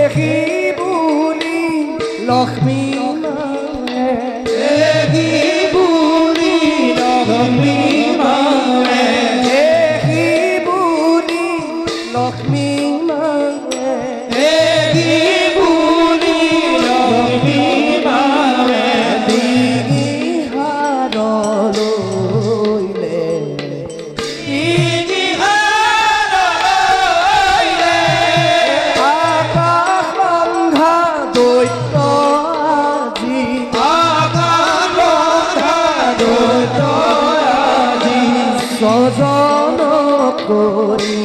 বুলি লক্ষ্মী মায়ে বুলি লক্ষ্মী মায়ে বুলি লক্ষ্মী মায়ে বুলি লক্ষ্মী মায়ে সজন কৰিলে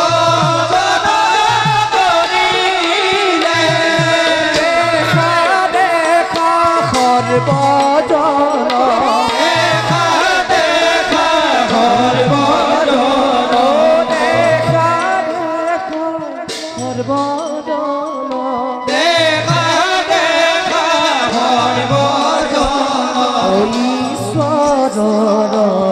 সজন কৰিলে দেখা দেখা সৰ্বজন দেখা দেখা সৰ্বজন দেখা দেখা সৰ্বজন দেখা দেখা সৰ্বজন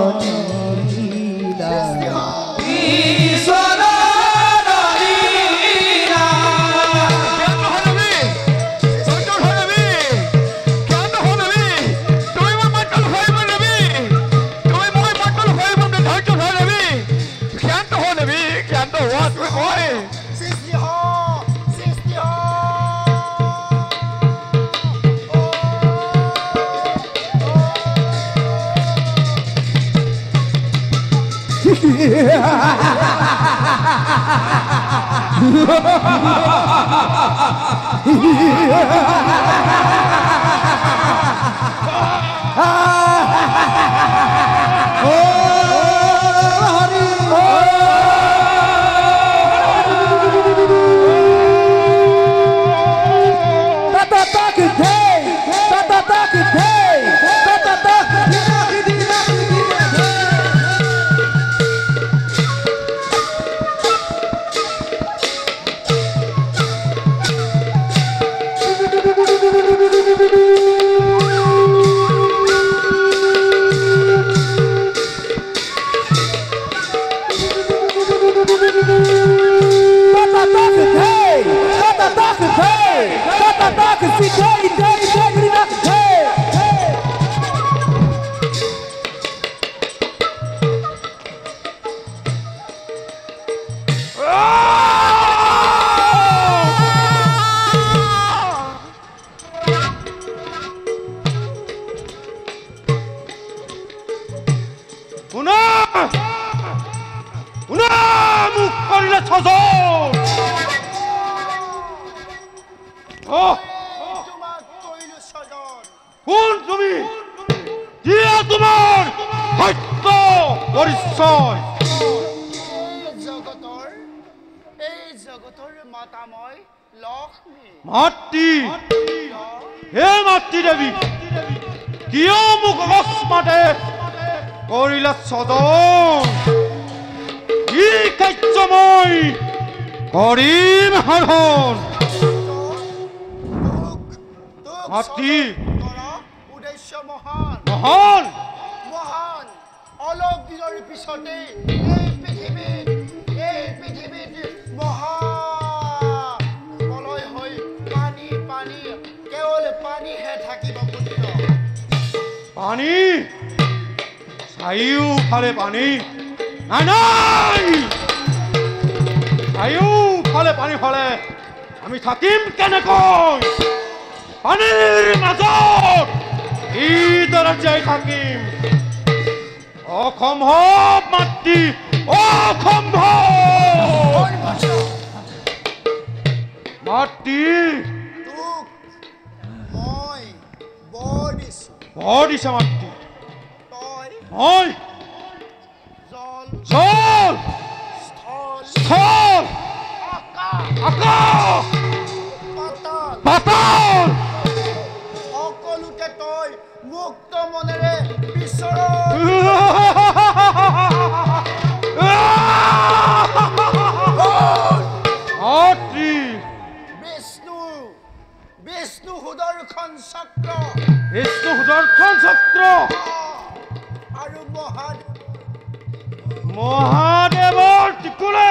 মহাদেৱৰ ত্ৰিকুলে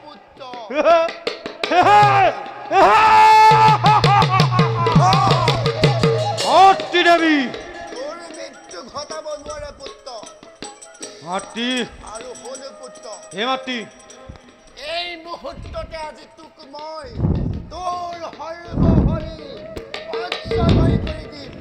পুত্ৰ মাতৃ দেৱী তোৰ মৃত্যু ঘটাব নোৱাৰে পুত্ৰ মাতৃ আৰু শুন পুত্ৰ হে মাতৃ এই মুহূৰ্ততে আজি তোক মই তোৰ সৰ্বহৰি অক্ষয় কৰি দিম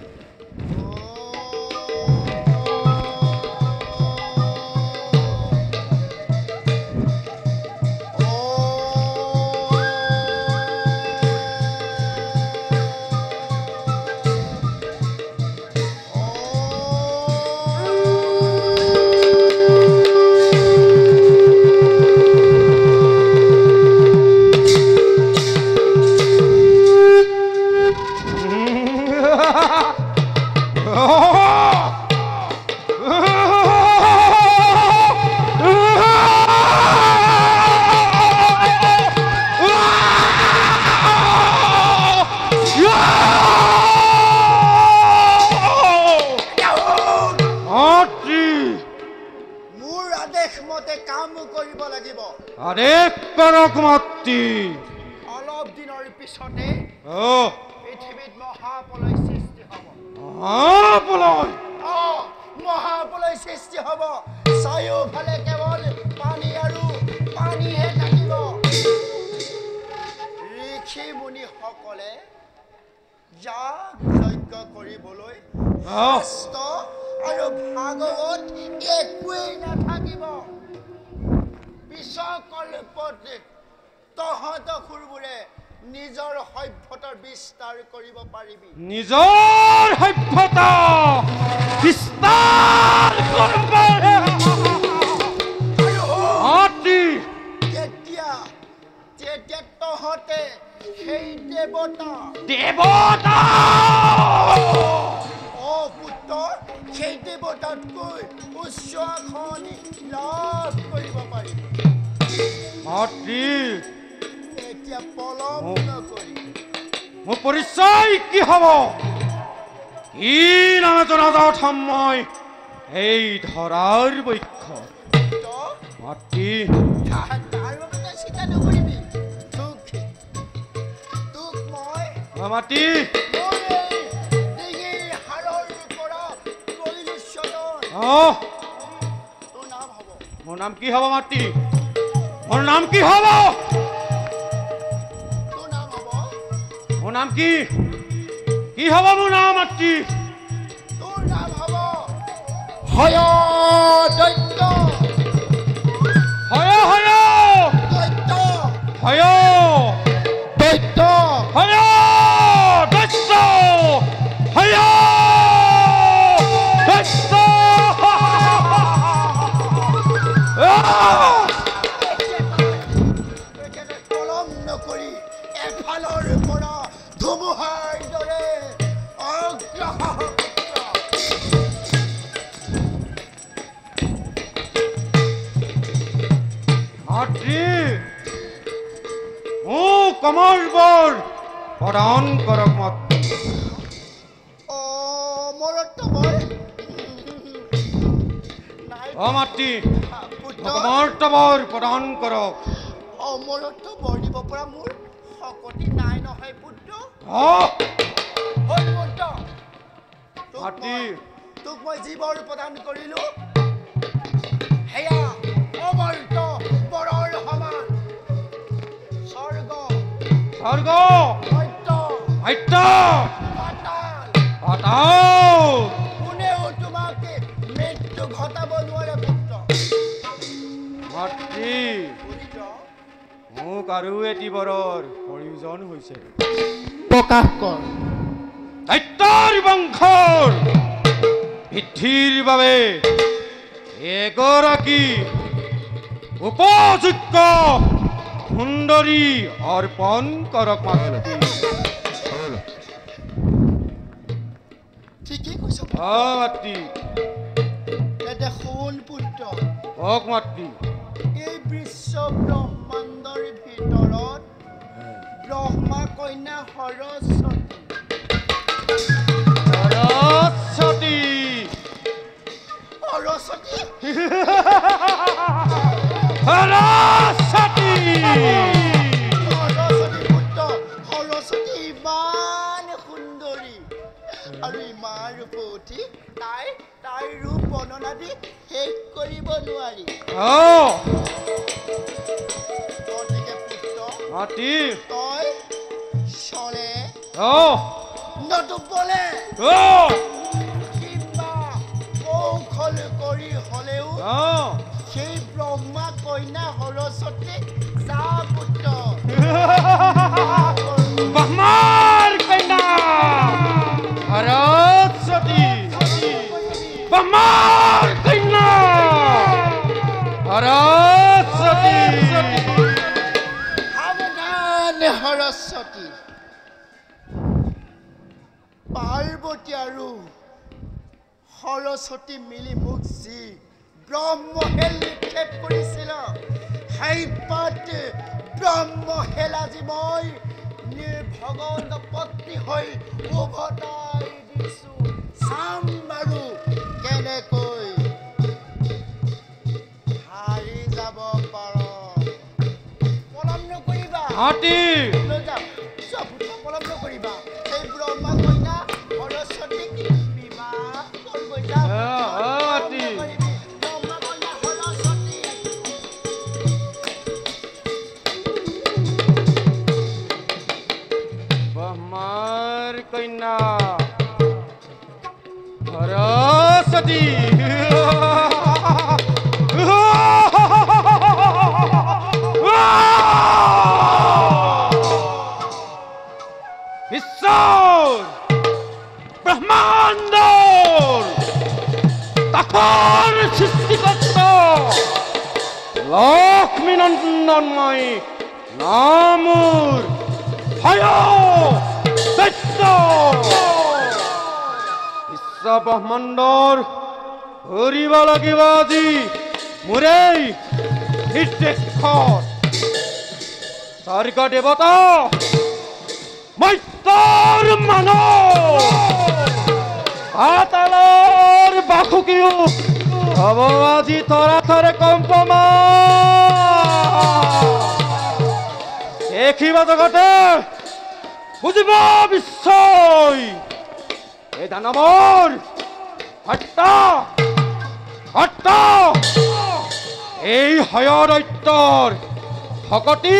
আদেশ কৰক মাতৃ অলপ দিনৰ পিছতে অ পৃথিৱীত মহাপ্ৰলয় সৃষ্টি হ'ব মহাপ্ৰলয় সৃষ্টি হ'ব চাৰিওফালে কেৱল পানী আৰু পানীহে থাকিব ঋষি মুনিসকলে যাগ যজ্ঞ কৰিবলৈ শাস্ত্ৰ আৰু ভাগৱত একোৱেই নাথাকিব বিশ্বকল্পতে তহঁত খুৰবোৰে নিজৰ সভ্যতাৰ বিস্তাৰ কৰিব পাৰিবি নিজৰ সভ্যতা বিস্তাৰ কৰিব তেতিয়া তহঁতে সেই দেৱতা পুত্ৰ সেই দেৱতাতকৈ উচ্চ আসনি লাভ কৰিব পাৰিবি মাতৃ এতিয়া পলম নকৰি মোৰ পৰিচয় কি হ'ব কি নামে জনাজাত হম মই এই ধৰাৰ বৈক্ষ মাতৃ তাৰ বাবে তই চিন্তা নকৰিবি তোক মই মাতৃ মোৰ এই ডিঙিৰ হাড়ৰ পৰা কৰিলোঁ চয়ন তোৰ নাম হ'ব মোৰ নাম কি হ'ব মাতৃ মোৰ নাম কি হ'ব তোৰ নাম হ'ব মোৰ নাম কি হ'ব মোৰ নাম মাতৃ তোৰ নাম হ'ব হয় দৈত্য হয় হয় দৈত্য হয় দৈত্য হয় দৈত্য হয় দৈত্য পলম নকৰি এফালৰ পৰা ধুমুহাৰ দৰে অগ্ৰসৰ মাতৃ মোক কমৰ বৰ প্ৰদান কৰক মাতৃ মাতৃ কমৰ বৰ প্ৰদান কৰক অমৰত্ব বৰ দিব পৰা মোৰ শক্তি নাই নহয় পুত্ৰ মাতৃ তোক মই জীৱৰ প্ৰদান কৰিলো হেয়া অমৰ্ত্য বৰৰ সমান স্বৰ্গ স্বৰ্গ সত্য সত্য পাতাল পাতাল কোনেও তোমাকে মৃত্যু ঘটাব নোৱাৰে পুত্ৰ মাতৃ মোক আৰু এটি বৰৰ প্ৰয়োজন হৈছে প্ৰকাশ কৰ দৈত্যৰ বংশৰ বৃদ্ধিৰ বাবে এগৰাকী উপযোগ্য সুন্দৰী অৰ্পণ কৰক মাতৃ ঠিকেই কৈছ মাতৃ এতিয়া শুন পুত্ৰ কওক মাতৃ এই বিশ্ব ব্ৰহ্মাণ্ডৰ ভিতৰত ব্ৰহ্মা কন্যা সৰস্বতী সৰস্বতী সৰস্বতী নোৱাৰি অ' গতিকে পুত্ৰ মাটি তই চলে অ' নতুবলে অ' কিবা কৌশল কৰি হ'লেও অ' সেই ব্ৰহ্মা কন্যা সৰস্বতী যা পুত্ৰ ব্ৰহ্মাৰ কন্যা সৰস্বতী ব্ৰহ্মাৰ কন্যা সৰস্বতী সাৱধান সৰস্বতী পাৰ্বতী আৰু সৰস্বতী মিলি মোক যি ব্ৰহ্মহেল নিক্ষেপ কৰিছিল সেই পাত ব্ৰহ্মহেল আজি মই নিৰ্ভগন পত্নী হৈ উভতাই দিছো চাম বাৰু কেনেকৈ হাৰি যাব পাৰ পলম নকৰিবা মাটি লৈ যাম চব পলম নকৰিবা সেই ব্ৰহ্মা কন্যা সৰস্বতীক বিবাহ কৰিব যাম মাটি ব্ৰহ্মা কন্যা সৰস্বতী ব্ৰহ্মাৰ কন্যা সৰস্বতী ঈশ্বৰ ব্ৰহ্মাণ্ডৰ তাকৰ সৃষ্টিকৰ্তা লক্ষ্মীনন্দনময় নামৰ ভয় দৈত্য বিশ্ব ব্ৰহ্মাণ্ডৰ ধৰিব লাগিব আজি মোৰেই নিৰ্দেশত স্বৰ্গ দেৱতা মৰ্ত্যৰ মানৱ পাতালৰ বাসুকীও হ'ব আজি তৰাথৰে কম্পমান দেখিব জগতে বুজিব বিশ্বই এই দানৱৰ হত্যা এই হয় দৈত্যৰ ভকতি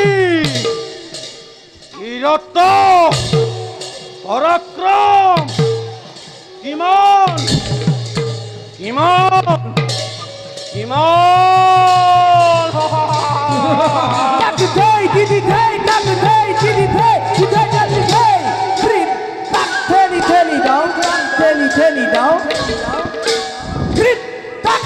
বীৰত্ব পৰাক্ৰম কিমান কিমান কিমান Tell it down. Grit, back,